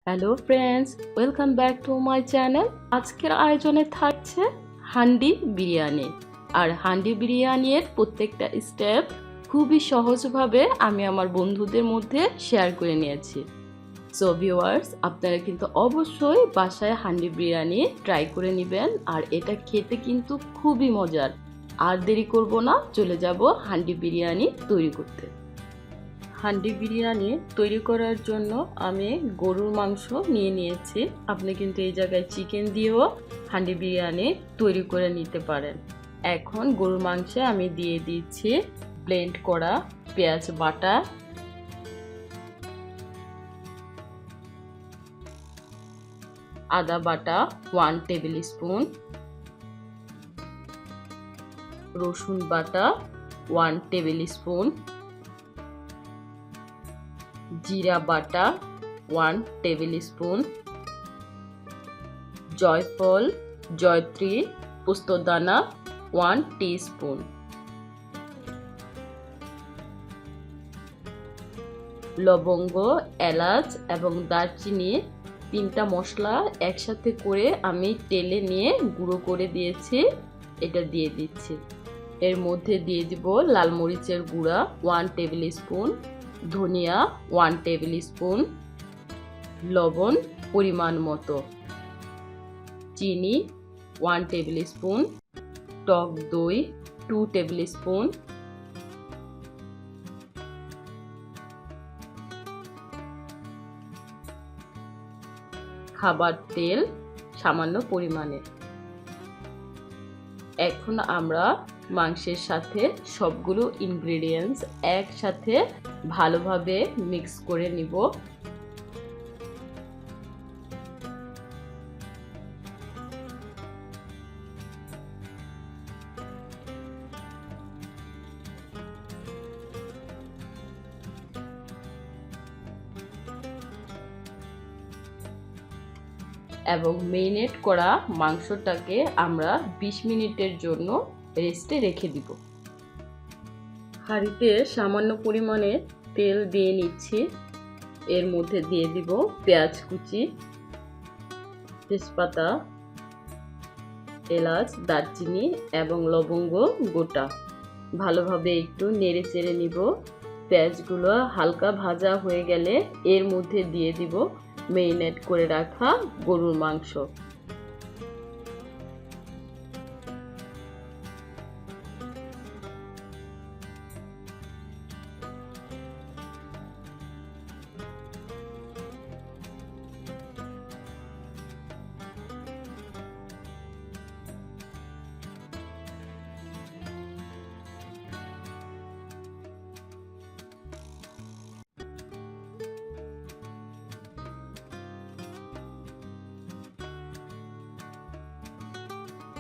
Hello friends, welcome back to my channel. আজকের আয়োজনে থাকছে হান্ডি বিরিয়ানি। আর হান্ডি বিরিয়ানির প্রত্যেকটা স্টেপ খুবই সহজভাবে আমি আমার বন্ধুদের মধ্যে শেয়ার করে নিয়েছি। সো ভিউয়ার্স, আপনারা কিন্তু অবশ্যই বাসায় হান্ডি বিরিয়ানি ট্রাই করে নেবেন। আর এটা খেতে কিন্তু খুবই মজার। আর দেরি করব না, চলে যাব হান্ডি বিরিয়ানি তৈরি করতে। হান্ডি বিরিয়ানি তৈরি করার জন্য আমি গরুর মাংস নিয়ে নিয়েছি। আপনি কিন্তু এই জায়গায় চিকেন দিয়েও হান্ডি বিরিয়ানি তৈরি করে নিতে পারেন। এখন গরুর মাংসে আমি দিয়ে দিচ্ছি ব্লেন্ড করা পেঁয়াজ বাটা, আদা বাটা 1 টেবিল স্পুন, রসুন বাটা 1 টেবিল স্পুন, জিরা বাটা 1 টেবিল স্পুন, জয়ফল, জয়ত্রী, পোস্তদানা 1 টিস্পুন, লবঙ্গ, এলাচ এবং দারচিনি 3টা মশলা একসাথে করে আমি তেলে নিয়ে গুঁড়ো করে দিয়েছি। এটা দিয়ে দিচ্ছি। এর মধ্যে দিয়ে দিব লাল মরিচের গুঁড়া 1 টেবিল স্পুন, ধনিয়া 1 টেবিল স্পুন, লবণ পরিমাণ মতো, চিনি 1 টেবিল স্পুন, টক দই 2 টেবিল স্পুন, খাবার তেল সামান্য পরিমাণে। এখন আমরা মাংসের সাথে সবগুলো ইনগ্রেডিয়েন্টস একসাথে ভালোভাবে মিক্স করে নিব। এবং মেরিনেট করা মাংসটাকে আমরা 20 মিনিটের জন্য রেস্টে রেখে দিব। হাঁড়িতে সামান্য পরিমাণে তেল দিয়ে নিচ্ছি। এর মধ্যে দিয়ে দিব পেঁয়াজ কুচি, তেজপাতা, এলাচ, দারচিনি এবং লবঙ্গ গোটা। ভালোভাবে একটু নেড়ে চেড়ে নিব। পেঁয়াজগুলো হালকা ভাজা হয়ে গেলে এর মধ্যে দিয়ে দিব মেরিনেট করে রাখা গরুর মাংস।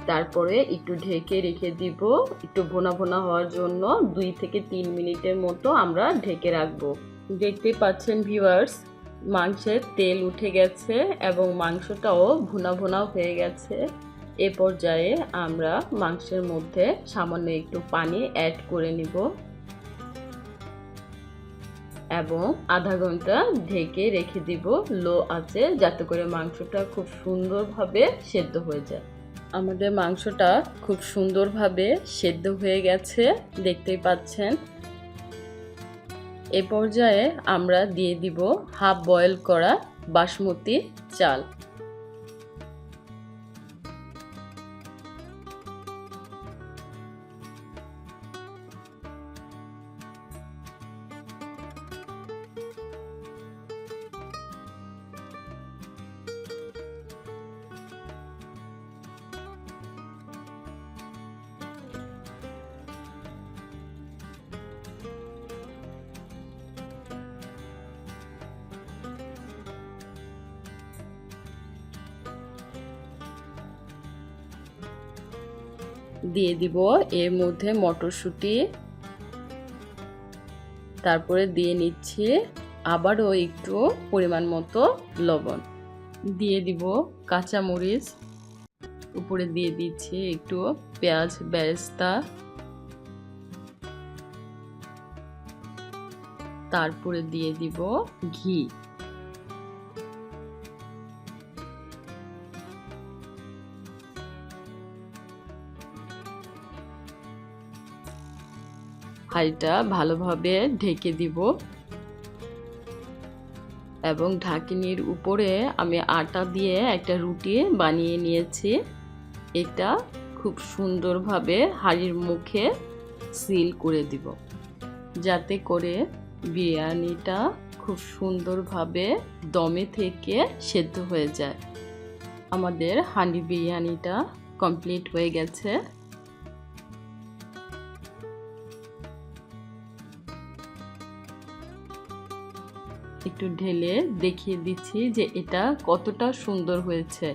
তারপরে একটু ঢেকে রেখে দিব। একটু ভোনা ভোনা হওয়ার জন্য 2 থেকে 3 মিনিটের মতো আমরা ঢেকে রাখবো। দেখতে পাচ্ছেন ভিউয়ার্স, মাংসের তেল উঠে গেছে এবং মাংসটাও ভুনা ভুনা হয়ে গেছে। এ পর্যায়ে আমরা মাংসের মধ্যে সামান্য একটু পানি অ্যাড করে নিব এবং আধা ঘন্টা ঢেকে রেখে দিব লো আঁচে, যাতে করে মাংসটা খুব সুন্দরভাবে সেদ্ধ হয়ে যায়। আমাদের মাংসটা খুব সুন্দরভাবে সেদ্ধ হয়ে গেছে, দেখতেই পাচ্ছেন। এ পর্যায়ে আমরা দিয়ে দিব হাফ বয়েল করা বাসমতি চাল। দিয়ে দিব এর মধ্যে মটরশুঁটি, তারপরে দিয়ে নিচ্ছি আবারও একটু পরিমাণ মতো লবণ, দিয়ে দিব কাঁচামরিচ, উপরে দিয়ে দিচ্ছি একটু পেঁয়াজ বেরেস্তা, তারপরে দিয়ে দিব ঘি। হাঁড়িটা ভালোভাবে ঢেকে দিব এবং ঢাকনির উপরে আমি আটা দিয়ে একটা রুটি বানিয়ে নিয়েছি। এটা খুব সুন্দরভাবে হাঁড়ির মুখে সিল করে দিব, যাতে করে বিরিয়ানিটা খুব সুন্দরভাবে দমে থেকে সেদ্ধ হয়ে যায়। আমাদের হাঁড়ি বিরিয়ানিটা কমপ্লিট হয়ে গেছে। একটু ঢেলে দেখিয়ে দিচ্ছি যে এটা কতটা সুন্দর হয়েছে।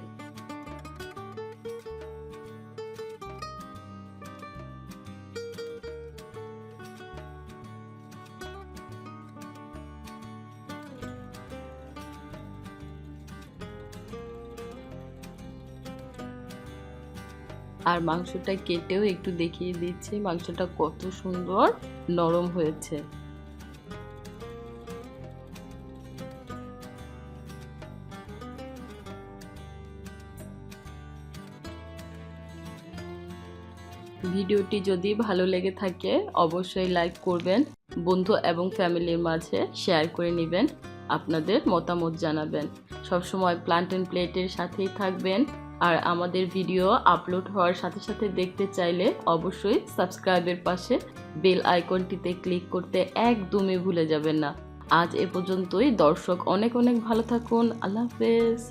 আর মাংসটা কেটেও একটু দেখিয়ে দিচ্ছি মাংসটা কত সুন্দর নরম হয়েছে। ভিডিওটি যদি ভালো লেগে থাকে অবশ্যই লাইক করবেন, বন্ধু এবং ফ্যামিলির মাঝে শেয়ার করে নেবেন, আপনাদের মতামত জানাবেন। সবসময় প্ল্যান্টেন প্লেটের সাথেই থাকবেন। আর আমাদের ভিডিও আপলোড হওয়ার সাথে সাথে দেখতে চাইলে অবশ্যই সাবস্ক্রাইবের পাশে বেল আইকনটিতে ক্লিক করতে একদমই ভুলে যাবেন না। আজ এ পর্যন্তই। দর্শক অনেক অনেক ভালো থাকুন। আল্লাহ হাফেজ।